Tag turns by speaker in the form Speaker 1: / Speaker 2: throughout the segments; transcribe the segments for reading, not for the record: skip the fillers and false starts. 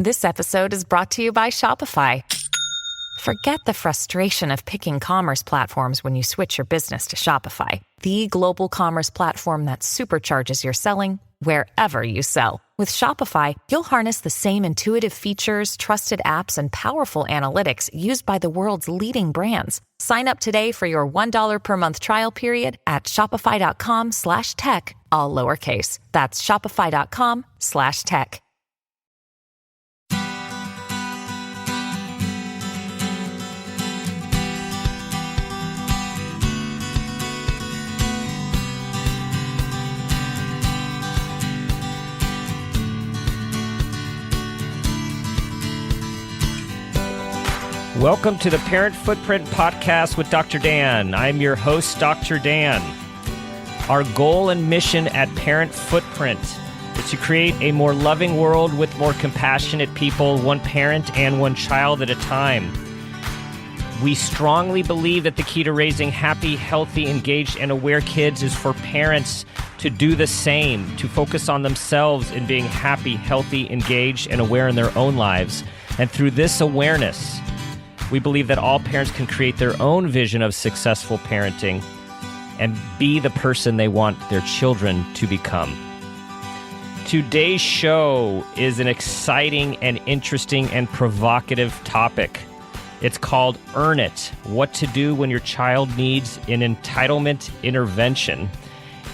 Speaker 1: This episode is brought to you by Shopify. Forget the frustration of picking commerce platforms when you switch your business to Shopify, the global commerce platform that supercharges your selling wherever you sell. With Shopify, you'll harness the same intuitive features, trusted apps, and powerful analytics used by the world's leading brands. Sign up today for your $1 per month trial period at shopify.com/tech, all lowercase. That's shopify.com/tech.
Speaker 2: Welcome to the Parent Footprint Podcast with Dr. Dan. I'm your host, Dr. Dan. Our goal and mission at Parent Footprint is to create a more loving world with more compassionate people, one parent and one child at a time. We strongly believe that the key to raising happy, healthy, engaged, and aware kids is for parents to do the same, to focus on themselves in being happy, healthy, engaged, and aware in their own lives. And through this awareness, we believe that all parents can create their own vision of successful parenting and be the person they want their children to become. Today's show is an exciting and interesting and provocative topic. It's called Earn It, What to Do When Your Child Needs an Entitlement Intervention.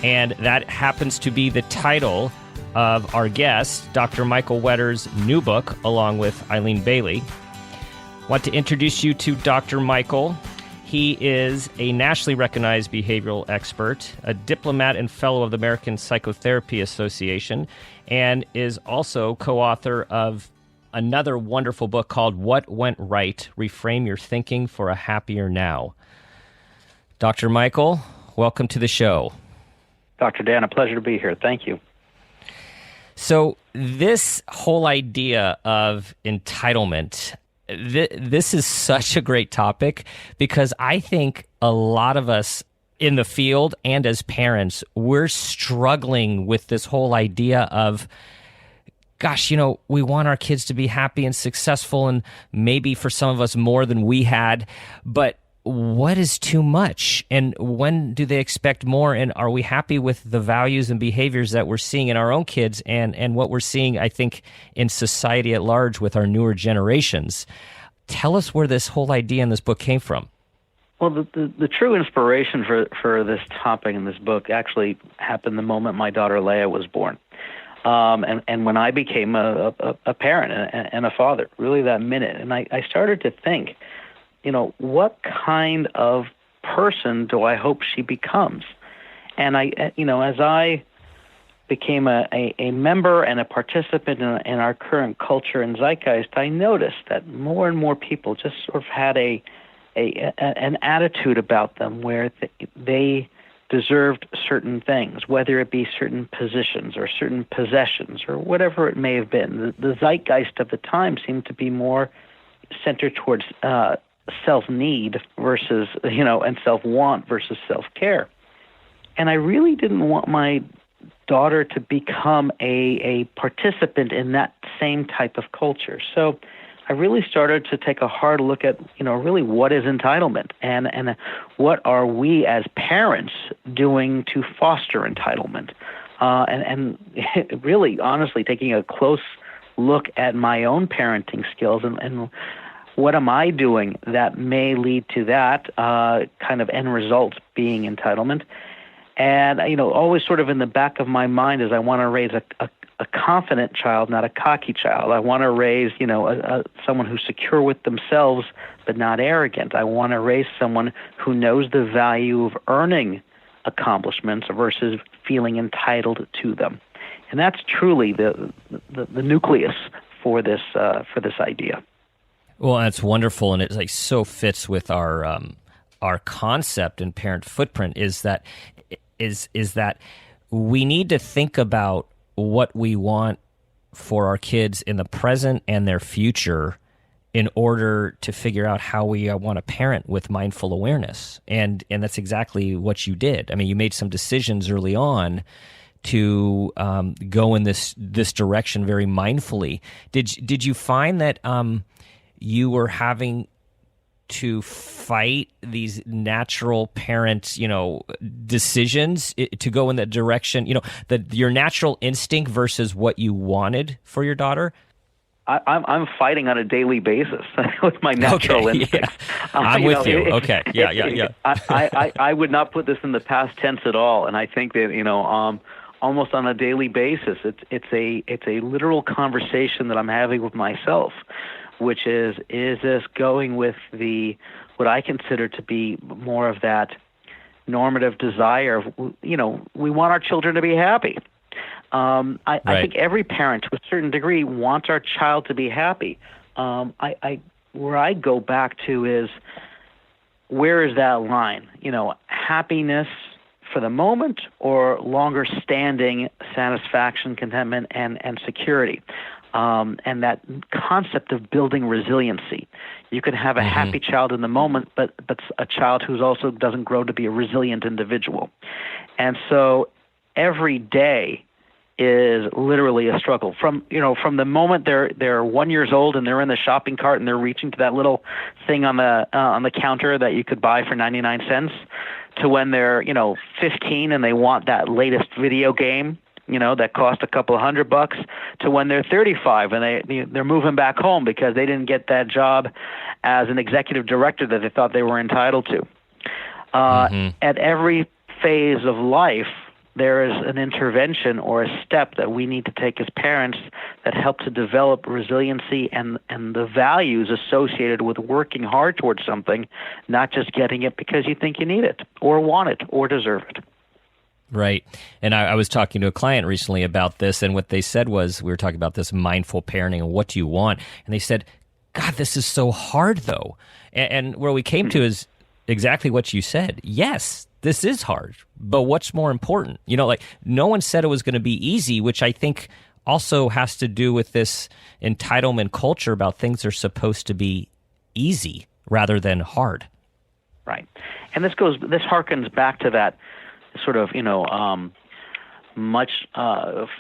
Speaker 2: And that happens to be the title of our guest, Dr. Michael Wetter's new book, along with Eileen Bailey. I want to introduce you to Dr. Michael. He is a nationally recognized behavioral expert, a diplomat and fellow of the American Psychotherapy Association, and is also co-author of another wonderful book called What Went Right? Reframe Your Thinking for a Happier Now. Dr. Michael, welcome to the show.
Speaker 3: Dr. Dan, a pleasure to be here. Thank you.
Speaker 2: So this whole idea of entitlement, this is such a great topic because I think a lot of us in the field and as parents, we're struggling with this whole idea of, gosh, we want our kids to be happy and successful, and maybe for some of us more than we had, but what is too much? And when do they expect more? And are we happy with the values and behaviors that we're seeing in our own kids and what we're seeing, I think, in society at large with our newer generations? Tell us where this whole idea in this book came from.
Speaker 3: Well, the true inspiration for this topic in this book actually happened the moment my daughter Leia was born. And when I became a parent and a father, really that minute. And I started to think, what kind of person do I hope she becomes? And as I became a member and a participant in our current culture and zeitgeist, I noticed that more and more people just sort of had an attitude about them where they deserved certain things, whether it be certain positions or certain possessions or whatever it may have been. The zeitgeist of the time seemed to be more centered towards self-need versus, and self-want versus self-care. And I really didn't want my daughter to become a participant in that same type of culture. So I really started to take a hard look at, really what is entitlement and what are we as parents doing to foster entitlement? And really, honestly, taking a close look at my own parenting skills and what am I doing that may lead to that kind of end result being entitlement? And, always sort of in the back of my mind is I want to raise a confident child, not a cocky child. I want to raise, someone who's secure with themselves but not arrogant. I want to raise someone who knows the value of earning accomplishments versus feeling entitled to them. And that's truly the nucleus for this idea.
Speaker 2: Well, that's wonderful, and it so fits with our concept in Parent Footprint is that we need to think about what we want for our kids in the present and their future in order to figure out how we want to parent with mindful awareness. And that's exactly what you did. I mean, you made some decisions early on to go in this direction very mindfully. Did you find that you were having to fight these natural parent, decisions to go in that direction, your natural instinct versus what you wanted for your daughter?
Speaker 3: I'm fighting on a daily basis with my natural instincts.
Speaker 2: Yeah. I'm with you. Okay. Yeah.
Speaker 3: I would not put this in the past tense at all, and I think that almost on a daily basis, it's a literal conversation that I'm having with myself, which is this going with what I consider to be more of that normative desire of, we want our children to be happy. I think every parent, to a certain degree, wants our child to be happy. Where I go back to is, where is that line? Happiness for the moment, or longer-standing satisfaction, contentment, and security. And that concept of building resiliency. You can have a happy child in the moment, but a child who also doesn't grow to be a resilient individual. And so every day is literally a struggle. From the moment they're 1 year old and they're in the shopping cart and they're reaching to that little thing on the counter that you could buy for 99 cents, to when they're 15 and they want that latest video game that cost a couple $100, to when they're 35 and they're moving back home because they didn't get that job as an executive director that they thought they were entitled to. At every phase of life, there is an intervention or a step that we need to take as parents that help to develop resiliency and the values associated with working hard towards something, not just getting it because you think you need it or want it or deserve it.
Speaker 2: Right. And I was talking to a client recently about this, and what they said was, we were talking about this mindful parenting and what do you want? And they said, God, this is so hard, though. And where we came to is exactly what you said. Yes, this is hard, but what's more important? No one said it was going to be easy, which I think also has to do with this entitlement culture about things are supposed to be easy rather than hard.
Speaker 3: Right. And this harkens back to that sort of, much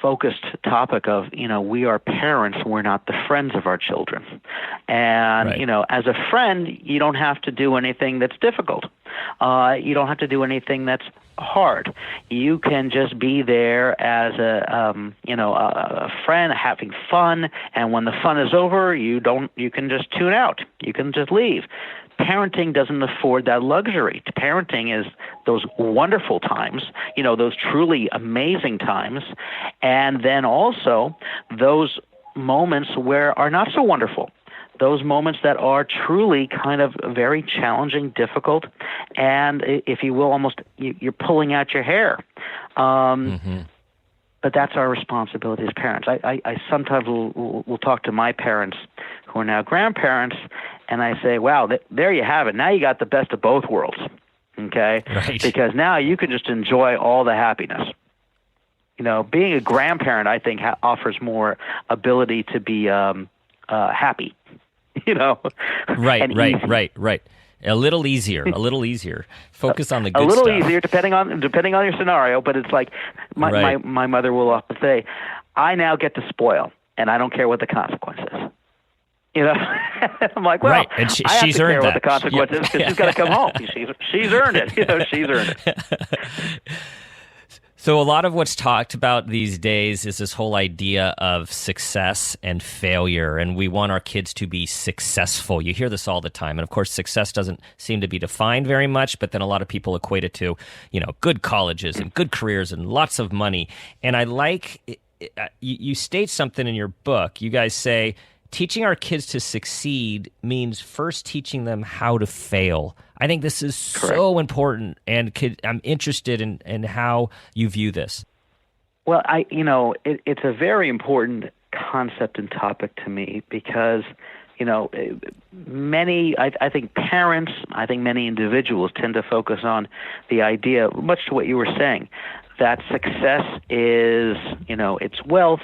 Speaker 3: focused topic of, we are parents, we're not the friends of our children. And, as a friend, you don't have to do anything that's difficult. You don't have to do anything that's hard. You can just be there as a friend having fun, and when the fun is over, you can just tune out. You can just leave. Parenting doesn't afford that luxury. Parenting is those wonderful times, those truly amazing times, and then also those moments where are not so wonderful, those moments that are truly kind of very challenging, difficult, and, if you will, almost you're pulling out your hair. But that's our responsibility as parents. I sometimes will talk to my parents who are now grandparents, and I say, wow, there you have it. Now you got the best of both worlds, okay?
Speaker 2: Right.
Speaker 3: Because now you can just enjoy all the happiness. Being a grandparent, I think, offers more ability to be happy,
Speaker 2: Right. A little easier. Focus on the good
Speaker 3: stuff.
Speaker 2: A
Speaker 3: little easier, depending on your scenario. But it's like my mother will often say, "I now get to spoil, and I don't care what the consequence is." I'm like, well,
Speaker 2: right. And
Speaker 3: I have
Speaker 2: she's
Speaker 3: to
Speaker 2: earned
Speaker 3: care
Speaker 2: that.
Speaker 3: what the consequence is because she's got to come home. She's earned it. She's earned it.
Speaker 2: So a lot of what's talked about these days is this whole idea of success and failure, and we want our kids to be successful. You hear this all the time, and of course, success doesn't seem to be defined very much, but then a lot of people equate it to, good colleges and good careers and lots of money. And I like, you state something in your book. You guys say, teaching our kids to succeed means first teaching them how to fail. I think this is so important, and I'm interested in how you view this.
Speaker 3: Well, it's a very important concept and topic to me because, I think parents, many individuals tend to focus on the idea, much to what you were saying, that success is, it's wealth,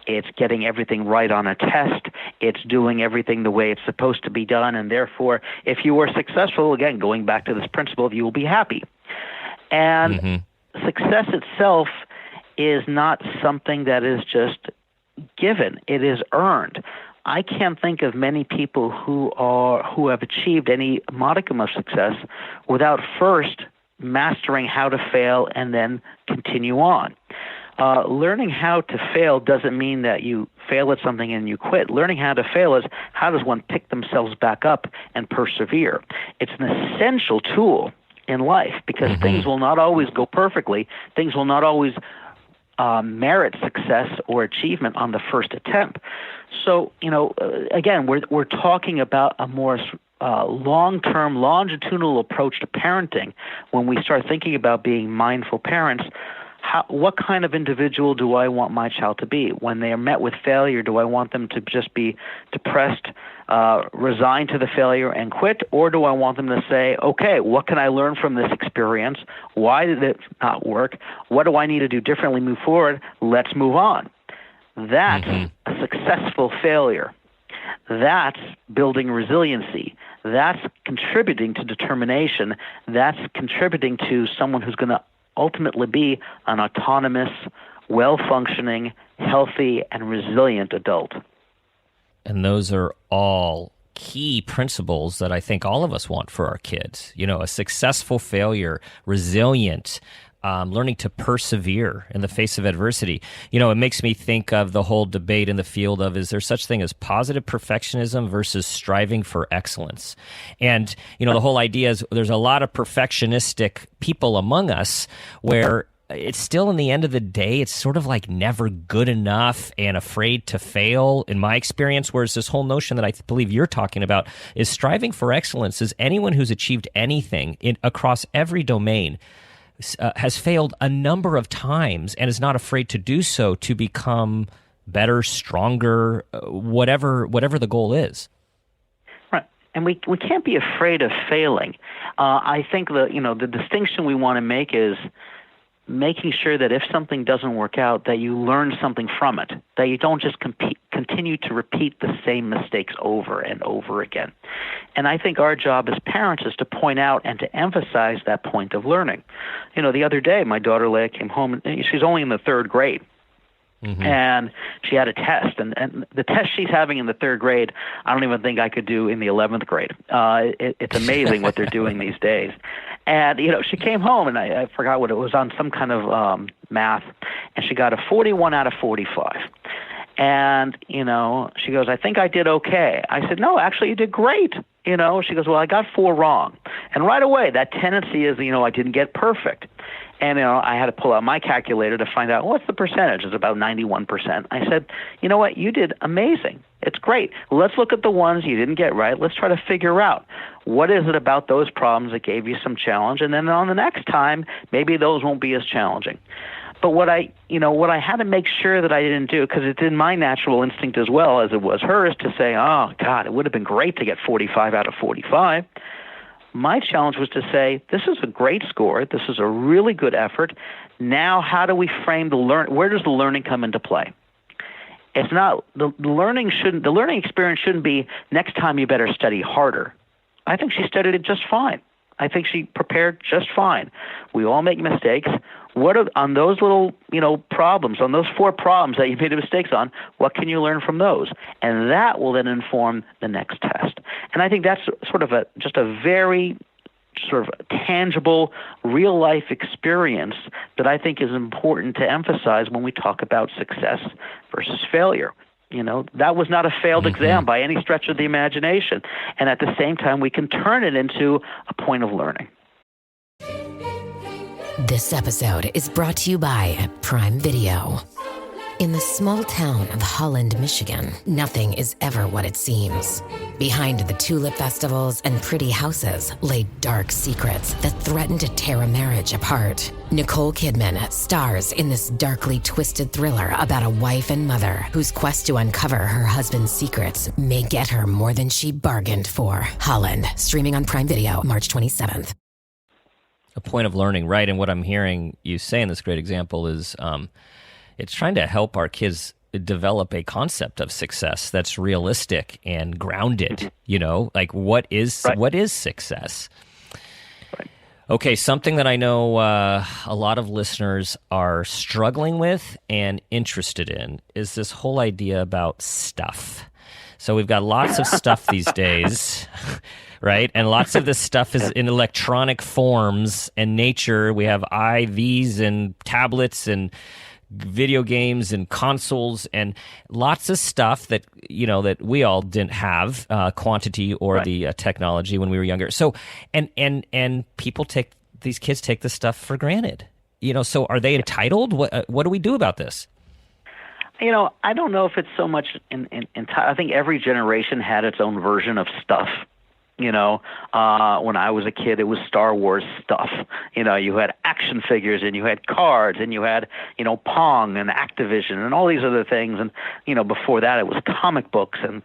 Speaker 3: it's getting everything right on a test, it's doing everything the way it's supposed to be done, and therefore, if you are successful, again, going back to this principle, you will be happy. And success itself is not something that is just given. It is earned. I can't think of many people who have achieved any modicum of success without first mastering how to fail and then continue on. Learning how to fail doesn't mean that you fail at something and you quit. Learning how to fail is how does one pick themselves back up and persevere. It's an essential tool in life because things will not always go perfectly. Things will not always merit success or achievement on the first attempt. So, again, we're talking about a more long-term, longitudinal approach to parenting when we start thinking about being mindful parents. What kind of individual do I want my child to be? When they are met with failure, do I want them to just be depressed, resigned to the failure and quit? Or do I want them to say, okay, what can I learn from this experience? Why did it not work? What do I need to do differently, move forward? Let's move on. That's a successful failure. That's building resiliency. That's contributing to determination. That's contributing to someone who's going to ultimately be an autonomous, well-functioning, healthy, and resilient adult.
Speaker 2: And those are all key principles that I think all of us want for our kids. A successful failure, resilient, learning to persevere in the face of adversity. It makes me think of the whole debate in the field of, is there such thing as positive perfectionism versus striving for excellence? And, the whole idea is there's a lot of perfectionistic people among us where it's still, in the end of the day, it's sort of like never good enough and afraid to fail, in my experience, whereas this whole notion that I believe you're talking about is striving for excellence is anyone who's achieved anything across every domain has failed a number of times and is not afraid to do so to become better, stronger, whatever the goal is.
Speaker 3: Right, and we can't be afraid of failing. I think the distinction we want to make is making sure that if something doesn't work out, that you learn something from it, that you don't just continue to repeat the same mistakes over and over again. And I think our job as parents is to point out and to emphasize that point of learning. The other day, my daughter Leah came home, and she's only in the third grade. And she had a test, and the test she's having in the third grade, I don't even think I could do in the 11th grade. It's amazing what they're doing these days. And, she came home, and I forgot what it was, on some kind of math, and she got a 41 out of 45. And, she goes, I think I did okay. I said, no, actually you did great. She goes, well, I got 4 wrong. And right away, that tendency is, I didn't get perfect. And, I had to pull out my calculator to find out what's the percentage. It's about 91%. I said, you know what? You did amazing. It's great. Let's look at the ones you didn't get right. Let's try to figure out what is it about those problems that gave you some challenge. And then on the next time, maybe those won't be as challenging. But what I had to make sure that I didn't do, because it's in my natural instinct as well as it was hers, to say, oh, God, it would have been great to get 45 out of 45. My challenge was to say, this is a great score. This is a really good effort. Now, how do we frame where does the learning come into play? It's not, the learning experience shouldn't be, next time you better study harder. I think she studied it just fine. I think she prepared just fine. We all make mistakes. On those little, problems, on those 4 problems that you made mistakes on, what can you learn from those? And that will then inform the next test. And I think that's sort of just a very sort of tangible, real-life experience that I think is important to emphasize when we talk about success versus failure. That was not a failed exam by any stretch of the imagination. And at the same time, we can turn it into a point of learning.
Speaker 4: This episode is brought to you by Prime Video. In the small town of Holland, Michigan, nothing is ever what it seems. Behind the tulip festivals and pretty houses lay dark secrets that threaten to tear a marriage apart. Nicole Kidman stars in this darkly twisted thriller about a wife and mother whose quest to uncover her husband's secrets may get her more than she bargained for. Holland, streaming on Prime Video, March 27th.
Speaker 2: A point of learning, right? And what I'm hearing you say in this great example is it's trying to help our kids develop a concept of success that's realistic and grounded. Like what is success?
Speaker 3: Right.
Speaker 2: Okay, something that I know a lot of listeners are struggling with and interested in is this whole idea about stuff. So we've got lots of stuff these days, right? And lots of this stuff is in electronic forms and nature. We have IVs and tablets and video games and consoles and lots of stuff that that we all didn't have quantity or
Speaker 3: right.
Speaker 2: the technology when we were younger. So and people these kids take this stuff for granted. So are they entitled? What do we do about this?
Speaker 3: I don't know if it's so much I think every generation had its own version of stuff. When I was a kid, it was Star Wars stuff. You had action figures and you had cards and you had, Pong and Activision and all these other things. And, before that, it was comic books and,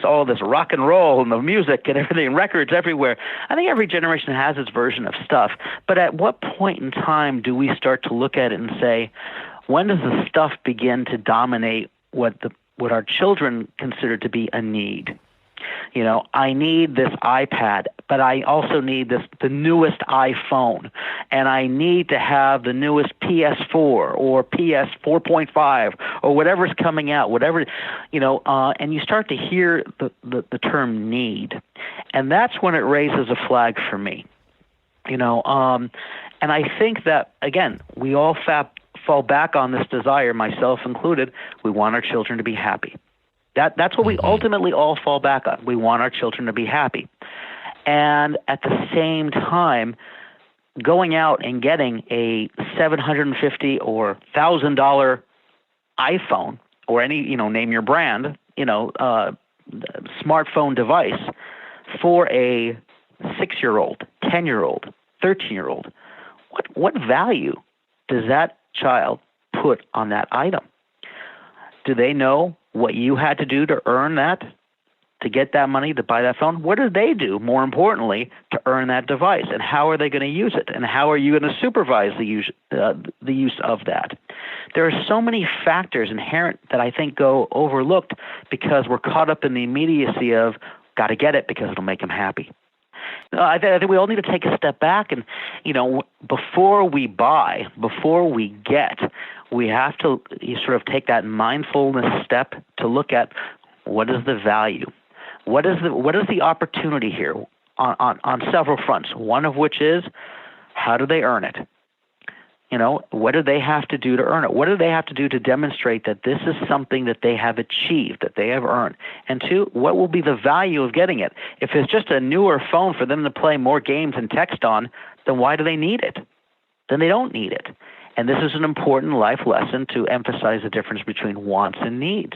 Speaker 3: all this rock and roll and the music and everything, records everywhere. I think every generation has its version of stuff. But at what point in time do we start to look at it and say, when does the stuff begin to dominate what our children consider to be a need? I need this iPad, but I also need the newest iPhone, and I need to have the newest PS4 or PS 4.5 or whatever's coming out, and you start to hear the term need, and that's when it raises a flag for me, and I think that, again, we all fall back on this desire, myself included. We want our children to be happy. That's what we ultimately all fall back on. We want our children to be happy. And at the same time, going out and getting a $750 or $1,000 iPhone or any, name your brand, smartphone device for a 6-year-old, 10-year-old, 13-year-old, what value does that child put on that item? Do they know what you had to do to earn that, to get that money, to buy that phone? What did they do, more importantly, to earn that device? And how are they going to use it? And how are you going to supervise the use of that? There are so many factors inherent that I think go overlooked because we're caught up in the immediacy of, got to get it because it'll make them happy. I think we all need to take a step back and, before we buy, before we get, we have to sort of take that mindfulness step to look at what is the value, what is the opportunity here on several fronts. One of which is, how do they earn it? What do they have to do to earn it? What do they have to do to demonstrate that this is something that they have achieved, that they have earned? And two, what will be the value of getting it? If it's just a newer phone for them to play more games and text on, then why do they need it? Then they don't need it. And this is an important life lesson to emphasize the difference between wants and needs.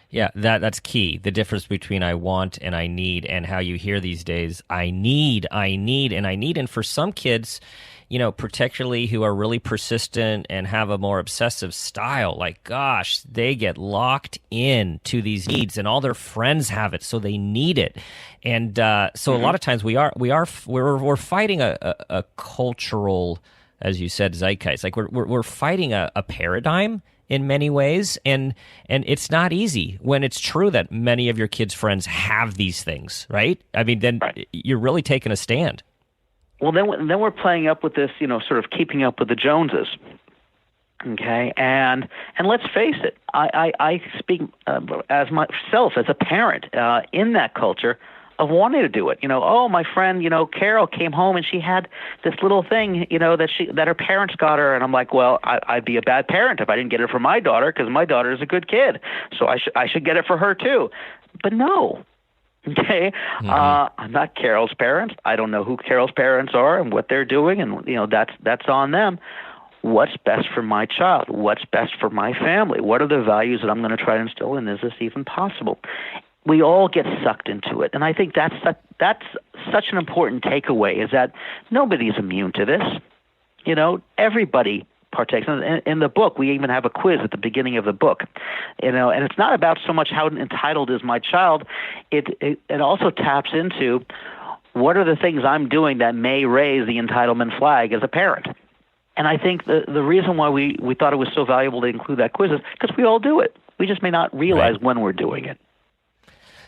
Speaker 2: Yeah, that's key. The difference between I want and I need, and how you hear these days, I need, and I need. And for some kids, particularly who are really persistent and have a more obsessive style, gosh, they get locked in to these needs, and all their friends have it, so they need it. And so a lot of times we're fighting a cultural, as you said, zeitgeist. We're fighting a paradigm in many ways, and it's not easy when it's true that many of your kids' friends have these things, right? I mean, then right. You're really taking a stand.
Speaker 3: Well, then we're playing up with this, sort of keeping up with the Joneses. Okay, and let's face it, I speak as myself as a parent in that culture of wanting to do it. My friend, Carol came home and she had this little thing, that her parents got her, and I'm like, well, I'd be a bad parent if I didn't get it for my daughter because my daughter is a good kid, so I should get it for her too. But no. Okay, I'm not Carol's parents. I don't know who Carol's parents are and what they're doing, and that's on them. What's best for my child? What's best for my family? What are the values that I'm going to try to instill, and is this even possible? We all get sucked into it, and I think that's such an important takeaway, is that nobody's immune to this. Everybody partakes. In the book, we even have a quiz at the beginning of the book, and it's not about so much how entitled is my child. It also taps into what are the things I'm doing that may raise the entitlement flag as a parent. And I think the reason why we thought it was so valuable to include that quiz is because we all do it. We just may not realize right. when we're doing it.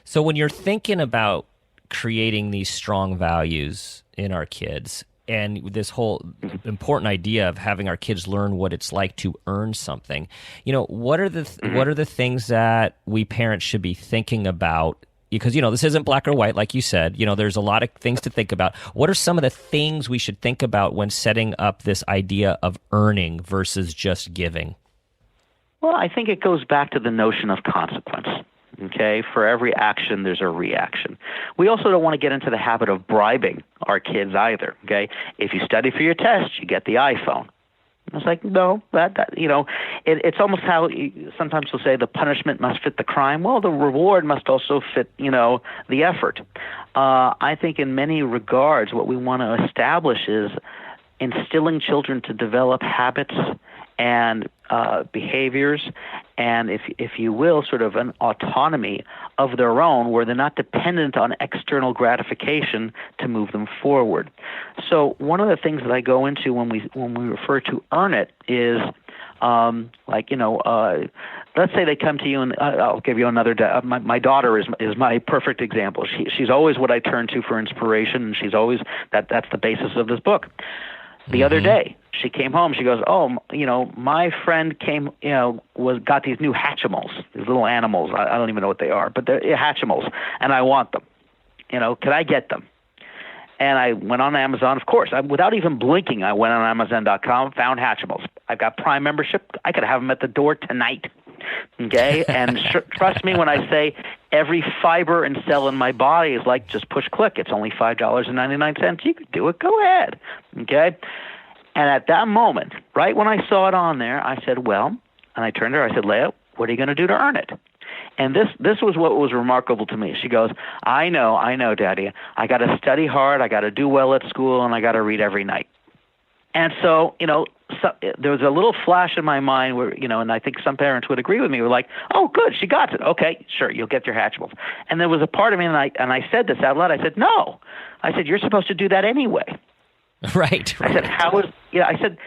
Speaker 2: So when you're thinking about creating these strong values in our kids, and this whole important idea of having our kids learn what it's like to earn something. What are the things that we parents should be thinking about? Because, this isn't black or white, like you said. There's a lot of things to think about. What are some of the things we should think about when setting up this idea of earning versus just giving?
Speaker 3: Well, I think it goes back to the notion of consequence. Okay, for every action, there's a reaction. We also don't want to get into the habit of bribing our kids either. Okay, if you study for your test, you get the iPhone. It's like, no, it's almost how sometimes we'll say the punishment must fit the crime. Well, the reward must also fit, the effort. I think in many regards, what we want to establish is instilling children to develop habits and behaviors, and if you will, sort of an autonomy of their own, where they're not dependent on external gratification to move them forward. So one of the things that I go into when we refer to earn it is let's say they come to you, and I'll give you another. My daughter is my perfect example. She's always what I turn to for inspiration, and she's always that's the basis of this book. The other day, she came home. She goes, my friend came, got these new Hatchimals, these little animals. I don't even know what they are, but they're Hatchimals, and I want them. Could I get them? And I went on Amazon, of course. Without even blinking, I went on Amazon.com, found Hatchimals. I've got Prime membership. I could have them at the door tonight. Okay? And trust me when I say every fiber and cell in my body is like, just push click. It's only $5.99. You could do it. Go ahead. Okay? And at that moment, right when I saw it on there, I said, well, and I turned to her, I said, Leah, what are you going to do to earn it? And this was what was remarkable to me. She goes, I know, Daddy. I got to study hard. I got to do well at school, and I got to read every night. And so, there was a little flash in my mind where, and I think some parents would agree with me. We're like, oh, good, she got it. Okay, sure, you'll get your Hatchimals. And there was a part of me, and I said this out loud. I said, no. I said, you're supposed to do that anyway.
Speaker 2: Right.
Speaker 3: I said, how is? I said,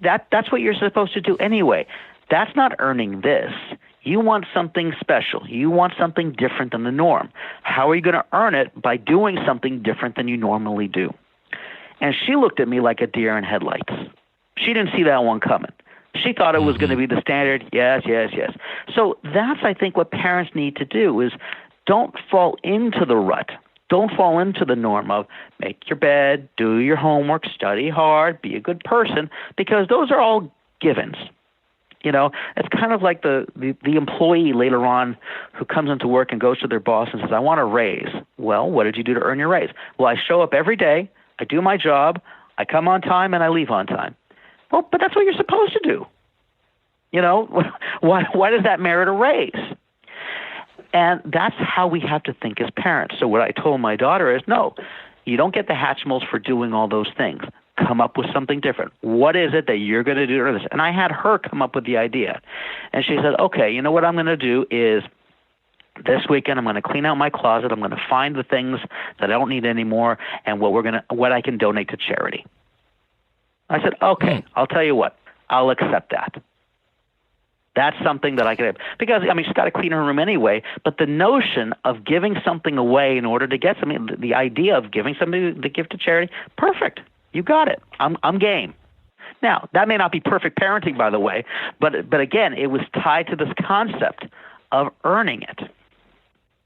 Speaker 3: that's what you're supposed to do anyway. That's not earning this. You want something special. You want something different than the norm. How are you going to earn it? By doing something different than you normally do. And she looked at me like a deer in headlights. She didn't see that one coming. She thought it was going to be the standard, yes. So that's, I think, what parents need to do is don't fall into the rut. Don't fall into the norm of make your bed, do your homework, study hard, be a good person, because those are all givens. It's kind of like the employee later on who comes into work and goes to their boss and says, I want a raise. Well, what did you do to earn your raise? Well, I show up every day, I do my job, I come on time, and I leave on time. Well, but that's what you're supposed to do. Why does that merit a raise? And that's how we have to think as parents. So what I told my daughter is, no, you don't get the Hatchimals for doing all those things. Come up with something different. What is it that you're going to do to this? And I had her come up with the idea. And she said, okay, what I'm going to do is this weekend I'm going to clean out my closet. I'm going to find the things that I don't need anymore and what I can donate to charity. I said, okay, I'll tell you what. I'll accept that. That's something that I could have. Because, she's got to clean her room anyway, but the notion of giving something away in order to get something, the idea of giving something to give to charity, perfect. You got it. I'm game. Now, that may not be perfect parenting, by the way, but again, it was tied to this concept of earning it.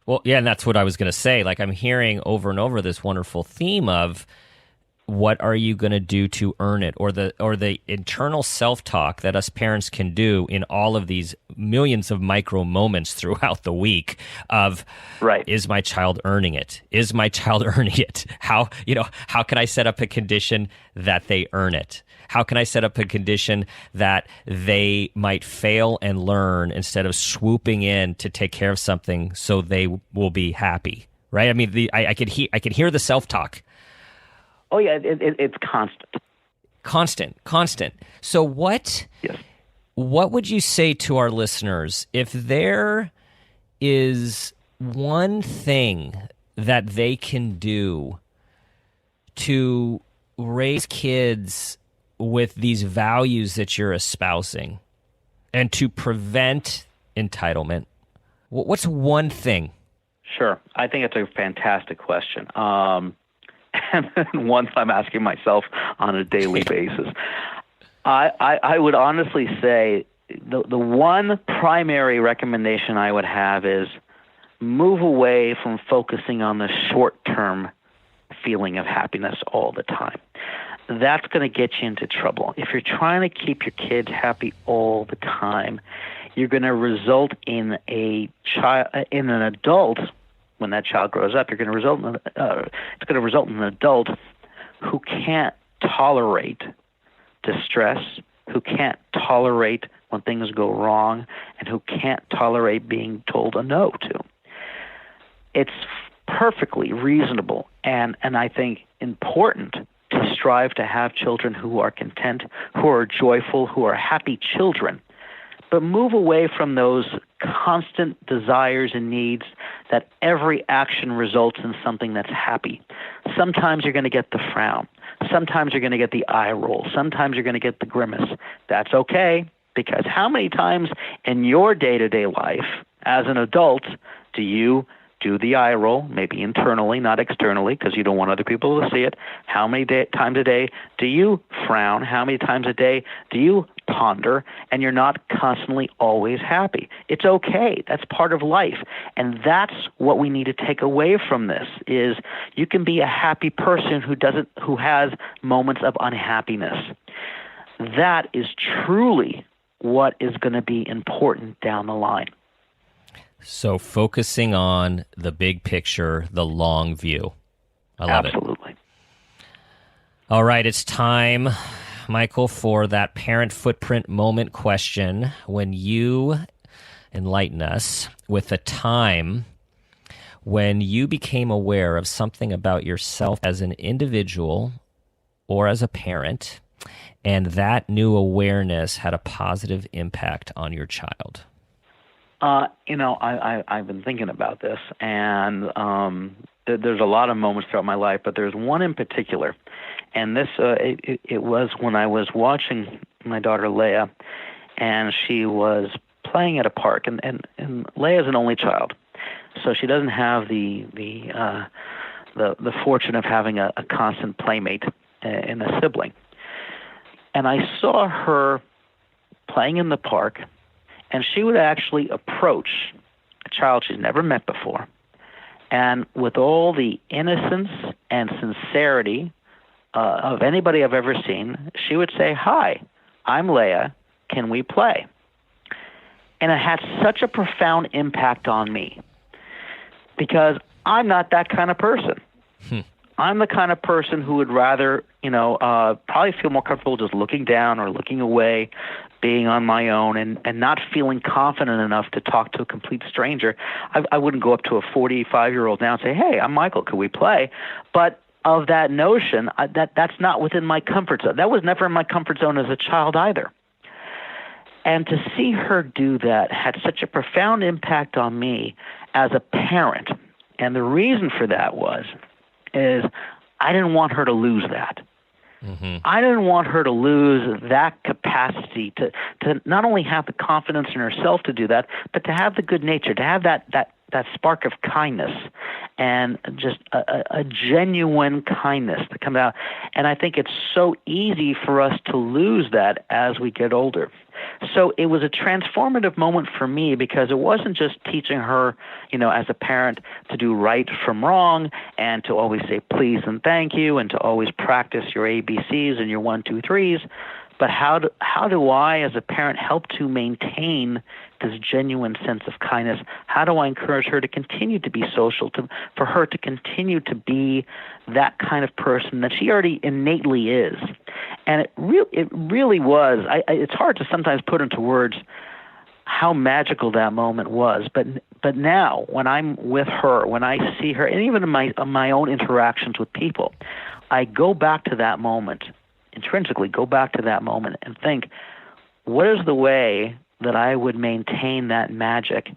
Speaker 2: Well, yeah, and that's what I was going to say. Like, I'm hearing over and over this wonderful theme of what are you going to do to earn it, or the internal self-talk that us parents can do in all of these millions of micro moments throughout the week of,
Speaker 3: right,
Speaker 2: is my child earning it? Is my child earning it? How can I set up a condition that they earn it? How can I set up a condition that they might fail and learn instead of swooping in to take care of something so they will be happy? Right? I could hear the self-talk.
Speaker 3: Oh, yeah, it's constant.
Speaker 2: Constant. So what would you say to our listeners if there is one thing that they can do to raise kids with these values that you're espousing and to prevent entitlement? What's one thing?
Speaker 3: Sure. I think it's a fantastic question. and ones I'm asking myself on a daily basis. I would honestly say the one primary recommendation I would have is move away from focusing on the short-term feeling of happiness all the time. That's going to get you into trouble. If you're trying to keep your kids happy all the time, you're going to result in an adult. When that child grows up, it's going to result in an adult who can't tolerate distress, who can't tolerate when things go wrong, and who can't tolerate being told a no to. It's perfectly reasonable and I think important to strive to have children who are content, who are joyful, who are happy children, but move away from those constant desires and needs that every action results in something that's happy. Sometimes you're going to get the frown. Sometimes you're going to get the eye roll. Sometimes you're going to get the grimace. That's okay, because how many times in your day-to-day life as an adult do you do the eye roll, maybe internally, not externally, because you don't want other people to see it? How many times a day do you frown? How many times a day do you ponder? And you're not constantly always happy. It's okay. That's part of life. And that's what we need to take away from this, is you can be a happy person who has moments of unhappiness. That is truly what is going to be important down the line.
Speaker 2: So focusing on the big picture, the long view. I love it.
Speaker 3: Absolutely.
Speaker 2: All right, it's time, Michael, for that parent footprint moment question. When you enlighten us with a time when you became aware of something about yourself as an individual or as a parent, and that new awareness had a positive impact on your child.
Speaker 3: I've been thinking about this, and there's a lot of moments throughout my life, but there's one in particular, and this it was when I was watching my daughter Leia, and she was playing at a park, and Leia's an only child, so she doesn't have the fortune of having a constant playmate in a sibling, and I saw her playing in the park. And she would actually approach a child she's never met before. And with all the innocence and sincerity of anybody I've ever seen, she would say, "Hi, I'm Leia. Can we play?" And it had such a profound impact on me because I'm not that kind of person. I'm the kind of person who would rather, probably feel more comfortable just looking down or looking away, being on my own and not feeling confident enough to talk to a complete stranger. I wouldn't go up to a 45-year-old now and say, "Hey, I'm Michael, could we play?" But of that notion, that's not within my comfort zone. That was never in my comfort zone as a child either. And to see her do that had such a profound impact on me as a parent. And the reason for that is I didn't want her to lose that. Mm-hmm. I didn't want her to lose that capacity to not only have the confidence in herself to do that, but to have the good nature, to have that spark of kindness and just a genuine kindness to come out. And I think it's so easy for us to lose that as we get older. So it was a transformative moment for me because it wasn't just teaching her, as a parent to do right from wrong and to always say please and thank you and to always practice your ABCs and your 1, 2, 3s, but how do I as a parent help to maintain this genuine sense of kindness? How do I encourage her to continue to be social, for her to continue to be that kind of person that she already innately is? And it really was. It's hard to sometimes put into words how magical that moment was. But now, when I'm with her, when I see her, and even in my own interactions with people, I go back to that moment, intrinsically go back to that moment and think, what is the way that I would maintain that magic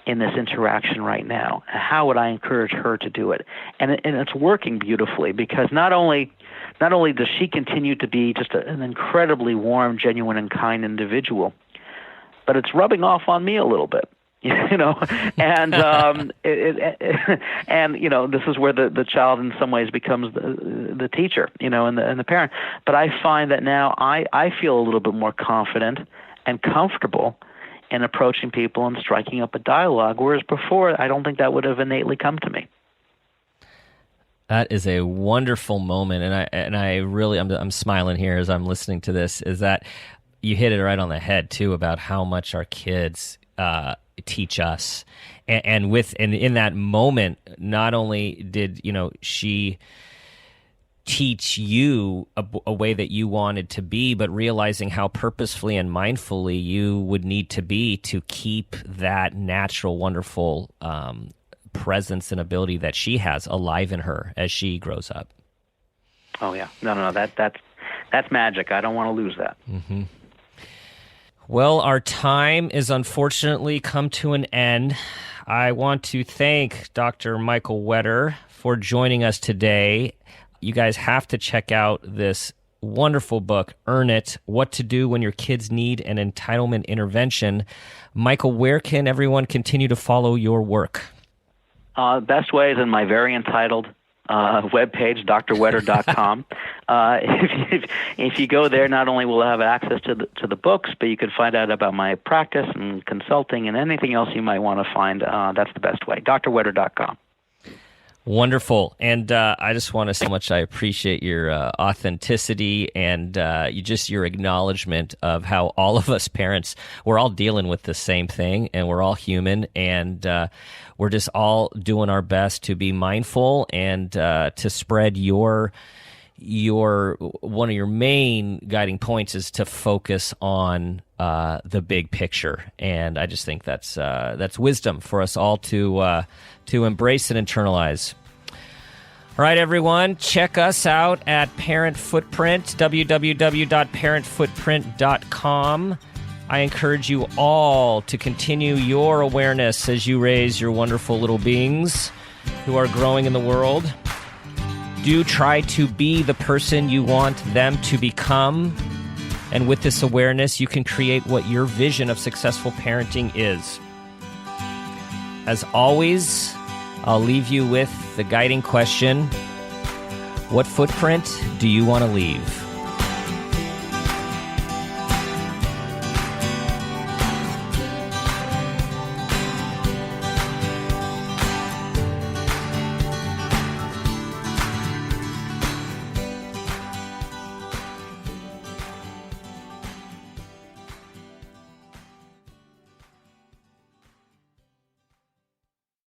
Speaker 3: in this interaction right now? How would I encourage her to do it? And it's working beautifully because not only does she continue to be just an incredibly warm, genuine, and kind individual, but it's rubbing off on me a little bit. you know, and and you know, this is where the child in some ways becomes the teacher, you know, and the parent. But I find that now I feel a little bit more confident and comfortable in approaching people and striking up a dialogue, whereas before I don't think that would have innately come to me.
Speaker 2: That is a wonderful moment, and I really I'm smiling here as I'm listening to this. Is that you hit it right on the head too about how much our kids teach us, and in that moment, not only did she teach you a way that you wanted to be, but realizing how purposefully and mindfully you would need to be to keep that natural, wonderful presence and ability that she has alive in her as she grows up.
Speaker 3: Oh yeah, no, that's magic. I don't want to lose that.
Speaker 2: Mm-hmm. Well, our time is unfortunately come to an end. I want to thank Dr. Michael Wetter for joining us today. You guys have to check out this wonderful book, Earn It, What to Do When Your Kids Need an Entitlement Intervention. Michael, where can everyone continue to follow your work?
Speaker 3: Best way is in my very entitled webpage, drwetter.com. If you go there, not only will you have access to the books, but you can find out about my practice and consulting and anything else you might want to find. That's the best way, drwetter.com.
Speaker 2: Wonderful. And I just want to say how much I appreciate your authenticity and your acknowledgement of how all of us parents, we're all dealing with the same thing, and we're all human, and we're just all doing our best to be mindful and to spread your one of your main guiding points is to focus on the big picture. And I just think that's wisdom for us all to embrace and internalize. All right, everyone, check us out at Parent Footprint, www.parentfootprint.com. I encourage you all to continue your awareness as you raise your wonderful little beings who are growing in the world. Do try to be the person you want them to become. And with this awareness, you can create what your vision of successful parenting is. As always, I'll leave you with the guiding question: what footprint do you want to leave?